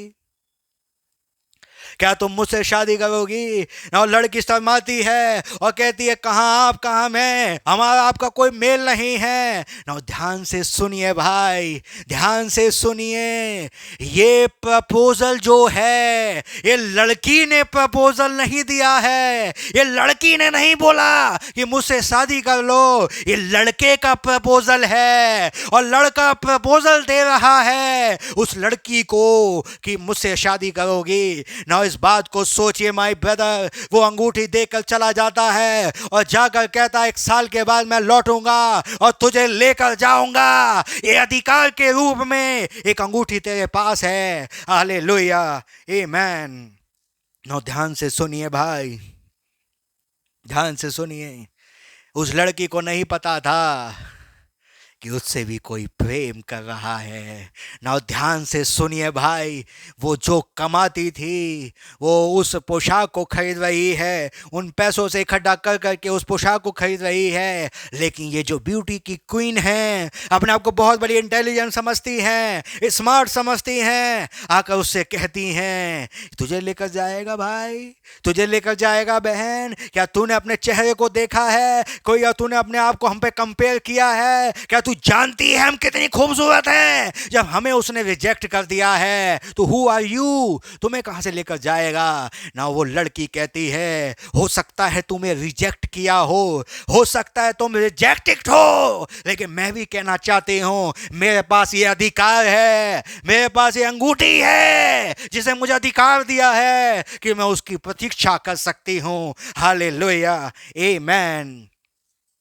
क्या तुम मुझसे शादी करोगी? और लड़की शर्माती है और कहती है कहाँ आप, कहाँ मैं, हमारा आपका कोई मेल नहीं है ना। ध्यान से सुनिए भाई, ध्यान से सुनिए। ये प्रपोजल जो है, ये लड़की ने प्रपोजल नहीं दिया है, ये लड़की ने नहीं बोला कि मुझसे शादी कर लो, ये लड़के का प्रपोजल है। और लड़का प्रपोजल दे रहा है उस लड़की को कि मुझसे शादी करोगी ना। इस बात को सोचिए माय ब्रदर। वो अंगूठी देकर चला जाता है और जाकर कहता है 1 साल के बाद मैं लौटूंगा और तुझे लेकर जाऊंगा। ये अधिकार के रूप में एक अंगूठी तेरे पास है। हालेलुया, आमेन। नो ध्यान से सुनिए भाई, ध्यान से सुनिए। उस लड़की को नहीं पता था कि उससे भी कोई प्रेम कर रहा है ना। ध्यान से सुनिए भाई, वो जो कमाती थी वो उस पोशाक को खरीद रही है, उन पैसों से इकट्ठा कर करके उस पोशाक को खरीद रही है। लेकिन ये जो ब्यूटी की क्वीन है, अपने आप को बहुत बड़ी इंटेलिजेंट समझती हैं, स्मार्ट समझती हैं, आकर उससे कहती हैं तुझे लेकर जाएगा भाई, तुझे लेकर जाएगा बहन। क्या तूने अपने चेहरे को देखा है कोई, या तूने अपने आप को हम पे कंपेयर किया है? क्या तू जानती है हम कितनी खूबसूरत हैं? जब हमें उसने रिजेक्ट कर दिया है तो हु आर यू, तुम्हें कहां से लेकर जाएगा ना। वो लड़की कहती है हो सकता है तुम्हें रिजेक्ट किया हो सकता है तुम रिजेक्टेड हो, लेकिन मैं भी कहना चाहती हूं मेरे पास ये अधिकार है, मेरे पास ये अंगूठी है जिसे मुझे अधिकार दिया है कि मैं उसकी प्रतीक्षा कर सकती हूं। Hallelujah, amen,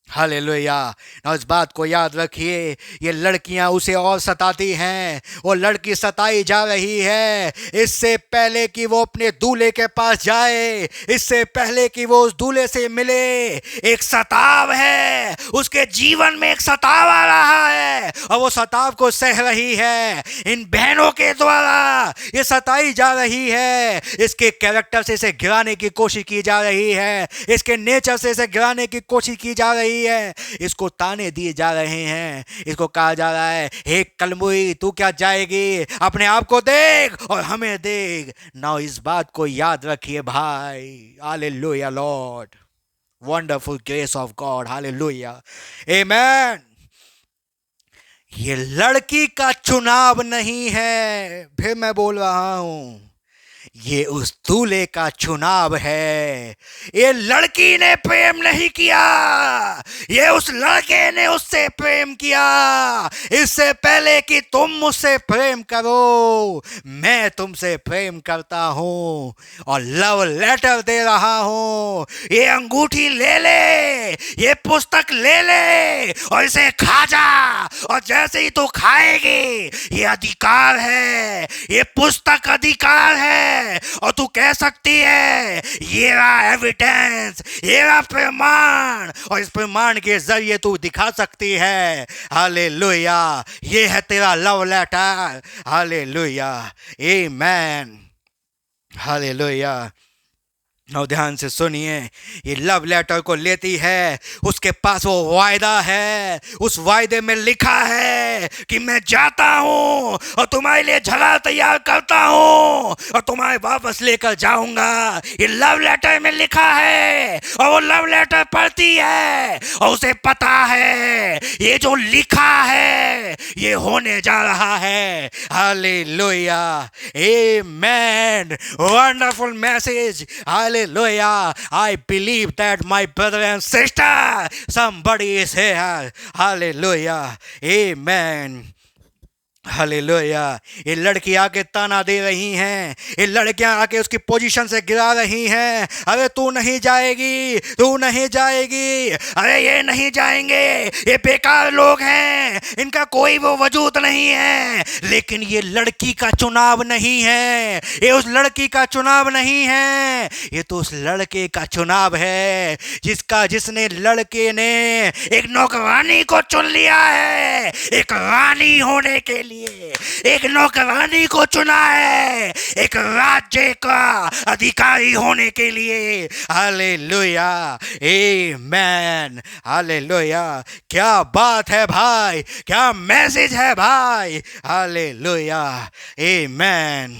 hallelujah. ना इस बात को याद रखिए, ये लड़कियां उसे और सताती हैं, वो लड़की सताई जा रही है। इससे पहले कि वो अपने दूल्हे के पास जाए, इससे पहले कि वो उस दूल्हे से मिले, एक सताव है, उसके जीवन में एक सताव आ रहा है और वो सताव को सह रही है। इन बहनों के द्वारा ये सताई जा रही है, इसके कैरेक्टर से इसे गिराने की कोशिश की जा रही है, इसके नेचर से इसे गिराने की कोशिश की जा रही है, इसको ताने दिए जा रहे हैं, इसको कहा जा रहा है हे कलमुई तू क्या जाएगी, अपने आप को देख और हमें देख ना। इस बात को याद रखिए भाई। Hallelujah Lord, wonderful grace of God, hallelujah, amen. ये लड़की का चुनाव नहीं है, फिर मैं बोल रहा हूं, ये उस दूल्हे का चुनाव है। ये लड़की ने प्रेम नहीं किया, ये उस लड़के ने उससे प्रेम किया। इससे पहले कि तुम मुझसे प्रेम करो, मैं तुमसे प्रेम करता हूं और लव लेटर दे रहा हूं। ये अंगूठी ले ले, ये पुस्तक ले ले और इसे खा जा। और जैसे ही तू खाएगी, ये अधिकार है, ये पुस्तक अधिकार है। और तू कह सकती है ये रहा एविडेंस, ये रहा प्रमाण, और इस प्रमाण के जरिए तू दिखा सकती है हालेलुया ये है तेरा love letter. Hallelujah amen. Hallelujah. और ध्यान से सुनिए, ये लव लेटर को लेती है, उसके पास वो वायदा है। उस वायदे में लिखा है कि मैं जाता हूं और तुम्हारे लिए जगह तैयार करता हूं और तुम्हारे वापस लेकर जाऊंगा। ये लव लेटर में लिखा है। और वो लव लेटर पढ़ती है और उसे पता है ये जो लिखा है ये होने जा रहा है। Hallelujah amen. Wonderful message. Hallelujah. I believe that my brother and sister, somebody is here. Hallelujah. Amen. Hallelujah. ये लड़की आके ताना दे रही हैं, ये लड़कियां आके उसकी पोजीशन से गिरा रही हैं। अरे तू नहीं जाएगी, तू नहीं जाएगी, अरे ये नहीं जाएंगे, ये बेकार लोग हैं, इनका कोई वो वजूद नहीं है। लेकिन ये लड़की का चुनाव नहीं है, ये उस लड़की का चुनाव नहीं है, ये तो उस लड़के का चुनाव है जिसने लड़के ने एक नौकरानी को चुन लिया है, एक रानी होने के लिए एक नौकरानी को चुना है, एक राज्य का अधिकारी होने के लिए। Hallelujah amen. हालेलुया। क्या बात है भाई, क्या मैसेज है भाई। Hallelujah amen.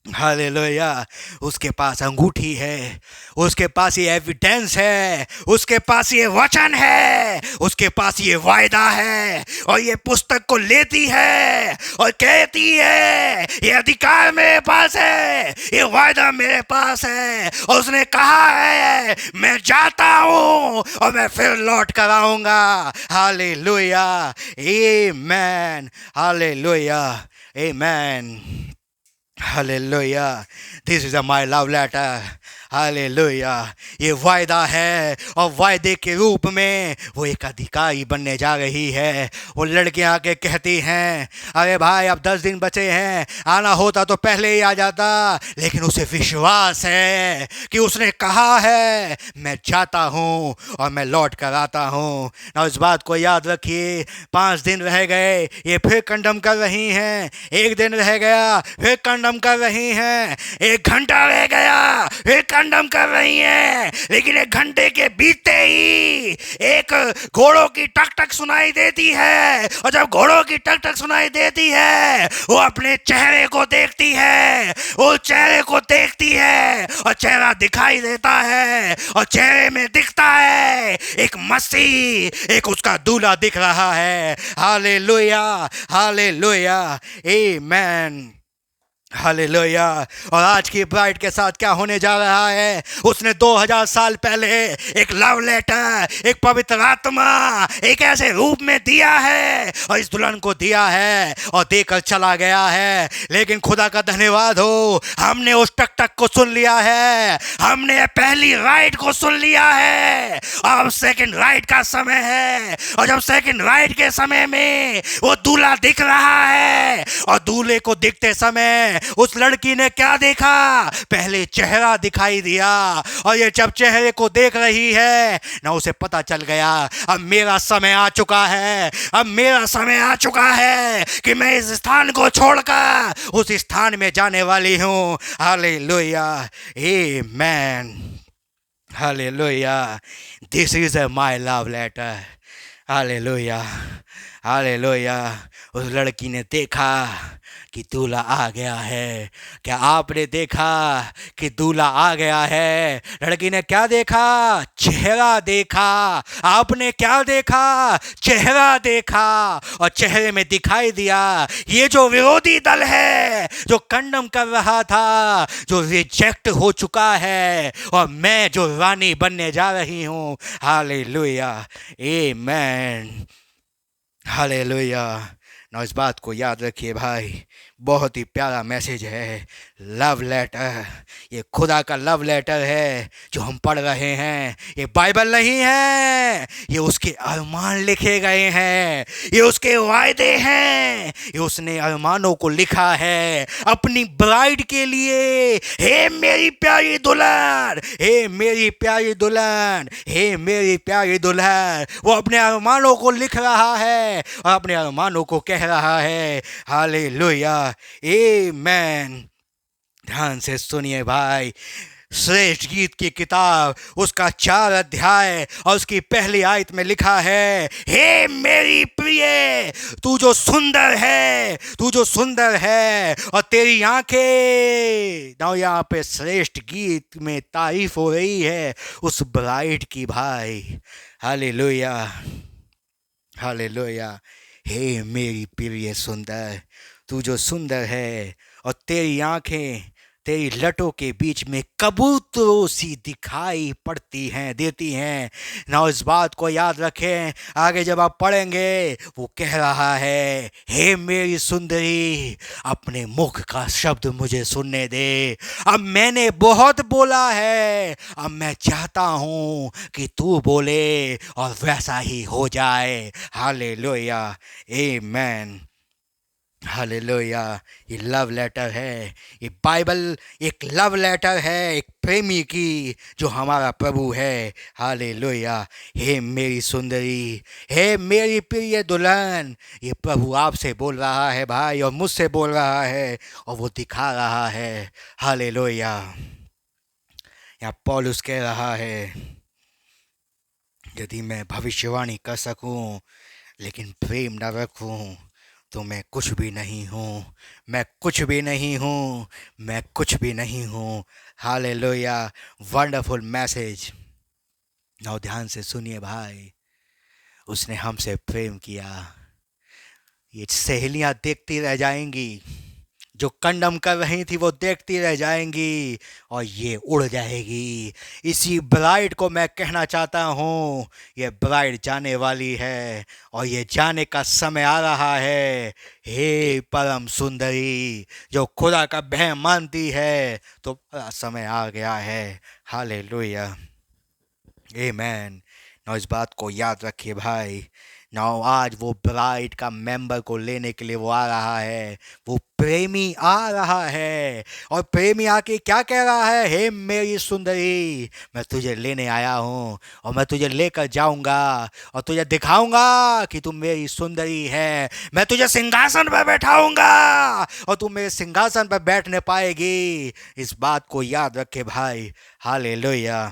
हालेलुया। उसके पास अंगूठी है, उसके पास ये एविडेंस है, उसके पास ये वचन है, उसके पास ये वायदा है। और ये पुस्तक को लेती है और कहती है ये अधिकार मेरे पास है, ये वायदा मेरे पास है। और उसने कहा है मैं जाता हूं और मैं फिर लौट कर आऊंगा। Hallelujah amen. Hallelujah amen. Hallelujah. This is my love letter. Hallelujah. ये वायदा है और वायदे के रूप में वो एक अधिकारी बनने जा रही है। वो लड़कियां आके कहती हैं अरे भाई अब 10 दिन बचे हैं, आना होता तो पहले ही आ जाता। लेकिन उसे विश्वास है कि उसने कहा है मैं जाता हूँ और मैं लौट कर आता हूँ ना। इस बात को याद रखिए, 5 दिन रह गए, ये फिर कंडम कर रही हैं। 1 दिन रह गया, फिर कंडम कर रही हैं। 1 घंटा रह गया, फिर कंडम कर रही हैं। लेकिन 1 घंटे के बीतते ही एक घोड़ों की टक टक सुनाई देती है। और जब घोड़ों की टक टक सुनाई देती है, वो अपने चेहरे को देखती है, वो चेहरे को देखती है और चेहरा दिखाई देता है। और चेहरे में दिखता है एक मसीह, एक उसका दूल्हा दिख रहा है। Hallelujah hallelujah amen. हालेलुया। और आज की ब्राइड के साथ क्या होने जा रहा है? उसने 2000 साल पहले एक लव लेटर, एक पवित्र आत्मा एक ऐसे रूप में दिया है और इस दुल्हन को दिया है और देकर चला गया है। लेकिन खुदा का धन्यवाद हो, हमने उस टक टक को सुन लिया है, हमने पहली राइड को सुन लिया है। अब सेकंड राइड का समय है। और जब सेकंड राइड के समय में वो दूल्हा दिख रहा है और दूल्हे को दिखते समय उस लड़की ने क्या देखा? पहले चेहरा दिखाई दिया। और ये जब चेहरे को देख रही है ना, उसे पता चल गया अब मेरा समय आ चुका है, अब मेरा समय आ चुका है कि मैं इस स्थान को छोड़कर उस स्थान में जाने वाली हूं। Hallelujah amen. Hallelujah. This is my love letter. Hallelujah. Hallelujah. उस लड़की ने देखा कि दूल्हा आ गया है। क्या आपने देखा कि दूल्हा आ गया है? लड़की ने क्या देखा? चेहरा देखा। आपने क्या देखा? चेहरा देखा। और चेहरे में दिखाई दिया ये जो विरोधी दल है, जो कंडम कर रहा था, जो रिजेक्ट हो चुका है, और मैं जो रानी बनने जा रही हूँ। Hallelujah, amen, hallelujah. ना इस बात को याद रखिए भाई, बहुत ही प्यारा मैसेज है। लव लेटर, ये खुदा का लव लेटर है जो हम पढ़ रहे हैं। ये बाइबल नहीं है, ये उसके अरमान लिखे गए हैं, ये उसके वायदे हैं, ये उसने अरमानों को लिखा है अपनी ब्राइड के लिए। हे मेरी प्यारी दुल्हन, हे मेरी प्यारी दुल्हन, हे मेरी प्यारी दुल्हन, वो अपने अरमानों को लिख रहा है और अपने अरमानों को कह रहा है। हालेलुया, आमेन। ध्यान से सुनिए भाई, श्रेष्ठ गीत की किताब उसका 4 अध्याय और उसकी पहली आयत में लिखा है, हे मेरी प्रिय, तू जो सुंदर है, तू जो सुंदर है और तेरी आंखें। ना यहाँ पे श्रेष्ठ गीत में तारीफ हो रही है उस ब्राइड की भाई। Hallelujah, hallelujah. हे मेरी प्रिय सुंदर, तू जो सुंदर है और तेरी आंखें तेरी लटों के बीच में कबूतरों सी दिखाई पड़ती हैं, देती हैं। ना इस बात को याद रखें, आगे जब आप पढ़ेंगे वो कह रहा है, हे मेरी सुंदरी, अपने मुख का शब्द मुझे सुनने दे। अब मैंने बहुत बोला है, अब मैं चाहता हूँ कि तू बोले और वैसा ही हो जाए। Hallelujah, amen, hallelujah. ये लव लेटर है, ये बाइबल एक लव लेटर है एक प्रेमी की जो हमारा प्रभु है। हालेलुया। हे मेरी सुंदरी, हे मेरी प्रिय दुल्हन, ये प्रभु आपसे बोल रहा है भाई और मुझसे बोल रहा है और वो दिखा रहा है। हालेलुया। यहाँ पौलुस कह रहा है, यदि मैं भविष्यवाणी कर सकूं लेकिन प्रेम न रखूं तो मैं कुछ भी नहीं हूँ, मैं कुछ भी नहीं हूँ, मैं कुछ भी नहीं हूँ। Hallelujah, wonderful message. now ध्यान से सुनिए भाई, उसने हमसे प्रेम किया। ये सहेलियाँ देखती रह जाएंगी, जो कंडम कर रही थी वो देखती रह जाएंगी और ये उड़ जाएगी। इसी ब्राइड को मैं कहना चाहता हूँ, ये ब्राइड जाने वाली है और ये जाने का समय आ रहा है। हे परम सुंदरी, जो खुदा का भय मानती है, तो बड़ा समय आ गया है। हालेलुया, आमेन। ना इस बात को याद रखिए भाई, ना आज वो ब्राइड का मेंबर को लेने के लिए वो आ रहा है, वो प्रेमी आ रहा है और प्रेमी आके क्या कह रहा है, हे मेरी सुंदरी, मैं तुझे लेने आया हूँ और मैं तुझे लेकर जाऊंगा और तुझे दिखाऊंगा कि तुम मेरी सुंदरी है। मैं तुझे सिंहासन पर बैठाऊंगा और तुम मेरे सिंहासन पर बैठने पाएगी। इस बात को याद रखे भाई। Hallelujah,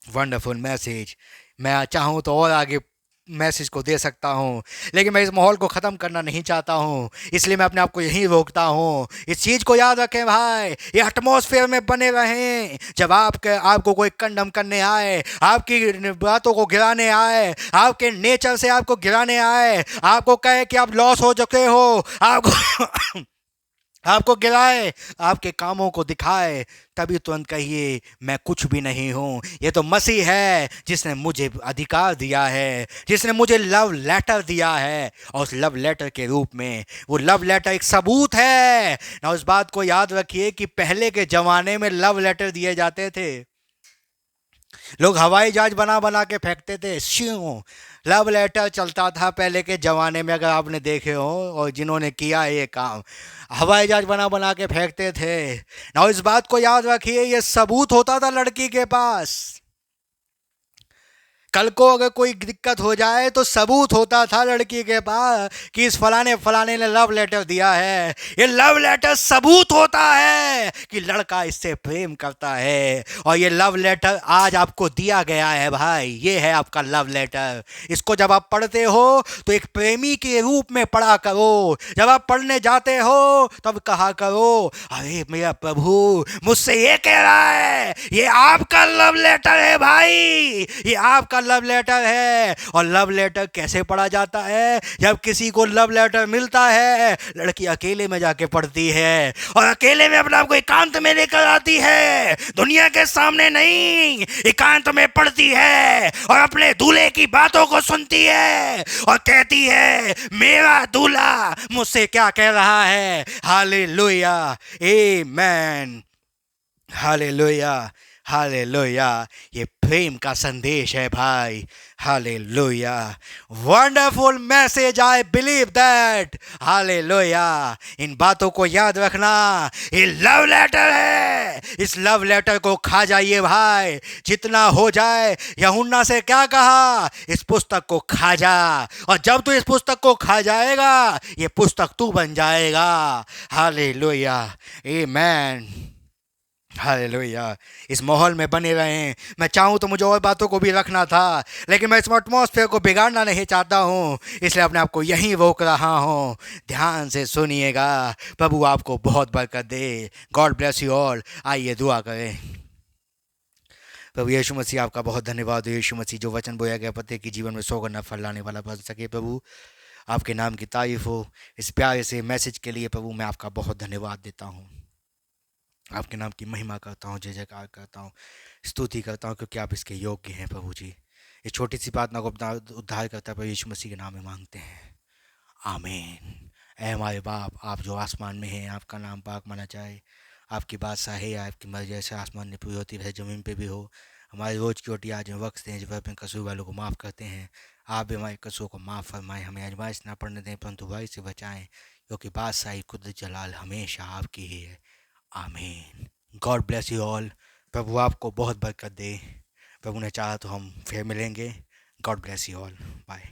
wonderful message. मैं चाहूँ तो और आगे मैसेज को दे सकता हूँ, लेकिन मैं इस माहौल को ख़त्म करना नहीं चाहता हूँ, इसलिए मैं अपने आप को यहीं रोकता हूँ। इस चीज़ को याद रखें भाई, ये एटमॉस्फेयर में बने रहें। जब आपको कोई कंडम करने आए, आपकी बातों को गिराने आए, आपके नेचर से आपको गिराने आए, आपको कहे कि आप लॉस हो चुके हो, आपको आपको गिराए, आपके कामों को दिखाए, तभी तुरंत कहिए मैं कुछ भी नहीं हूँ। ये तो मसीह है जिसने मुझे अधिकार दिया है, जिसने मुझे लव लेटर दिया है और उस लव लेटर के रूप में वो लव लेटर एक सबूत है ना। उस बात को याद रखिए कि पहले के ज़माने में लव लेटर दिए जाते थे, लोग हवाई जहाज बना बना के फेंकते थे। श्यों लव लेटर चलता था पहले के ज़माने में, अगर आपने देखे हो और जिन्होंने किया ये काम, हवाई जहाज बना बना के फेंकते थे ना। इस बात को याद रखिए, ये सबूत होता था लड़की के पास। कल को अगर कोई दिक्कत हो जाए तो सबूत होता था लड़की के पास कि इस फलाने फलाने ने लव लेटर दिया है। ये लव लेटर सबूत होता है कि लड़का इससे प्रेम करता है, और ये लव लेटर आज आपको दिया गया है भाई। ये है आपका लव लेटर। इसको जब आप पढ़ते हो तो एक प्रेमी के रूप में पढ़ा करो। जब आप पढ़ने जाते हो तब कहा करो, अरे मेरा प्रभु मुझसे ये कह रहा है, ये आपका लव लेटर है भाई, ये आपका लव लेटर है। और लव लेटर कैसे पढ़ा जाता है? जब किसी को लव लेटर मिलता है, लड़की अकेले में जाके पढ़ती है और अकेले में अपने आप को एकांत में लेकर आती है, दुनिया के सामने नहीं, एकांत में पढ़ती है और अपने दूल्हे की बातों को सुनती है और कहती है मेरा दूल्हा मुझसे क्या कह रहा है। Hallelujah, amen, hallelujah, hallelujah. ये प्रेम का संदेश है भाई। Hallelujah, wonderful message, I believe that. Hallelujah. इन बातों को याद रखना, ये लव लेटर है, इस लव लेटर को खा जाइए भाई जितना हो जाए। यूहन्ना से क्या कहा? इस पुस्तक को खा जा, और जब तू इस पुस्तक को खा जाएगा ये पुस्तक तू बन जाएगा। Hallelujah, amen, hallelujah. इस माहौल में बने रहें। मैं चाहूँ तो मुझे और बातों को भी रखना था, लेकिन मैं इस एटमॉस्फेयर को बिगाड़ना नहीं चाहता हूँ, इसलिए अपने आप को यहीं रोक रहा हूँ। ध्यान से सुनिएगा। प्रभु आपको बहुत बरकत दे। God bless you all. आइए दुआ करें। प्रभु यीशु मसीह, आपका बहुत धन्यवाद हो यीशु मसीह, जो वचन बोया गया प्रत्येक के जीवन में 100 गुना फल लाने वाला बन सके। प्रभु आपके नाम की तारीफ हो। इस प्यारे से मैसेज के लिए प्रभु मैं आपका बहुत धन्यवाद देता हूँ। आपके नाम की महिमा करता हूँ, जय जयकार करता हूँ, स्तुति करता हूँ, क्योंकि आप इसके योग्य हैं प्रभु जी। इस छोटी सी प्रार्थना को अपना उद्धार करता है प्रभु यीशु मसीह के नाम में मांगते हैं, आमीन। ऐ हमारे बाप, आप जो आसमान में हैं, आपका नाम पाक माना जाए, आपकी बादशाह है, आपकी मर्जी जैसे आसमान में पूरी होती है ज़मीन पे भी हो। हमारी रोज़ की रोटी आज हम वक्त दें, जब अपने कसूर वालों को माफ़ करते हैं, आप भी हमारे कसूर को माफ़ फरमाएं। हमें आजमाइश ना पड़ने दें, परंतु बुराई से बचाएं, क्योंकि बादशाही कुदरत जलाल हमेशा आपकी ही है, आमीन। God bless you all. प्रभु आपको बहुत बरकत दे। प्रभु ने चाहा तो हम फिर मिलेंगे। God bless you all. Bye.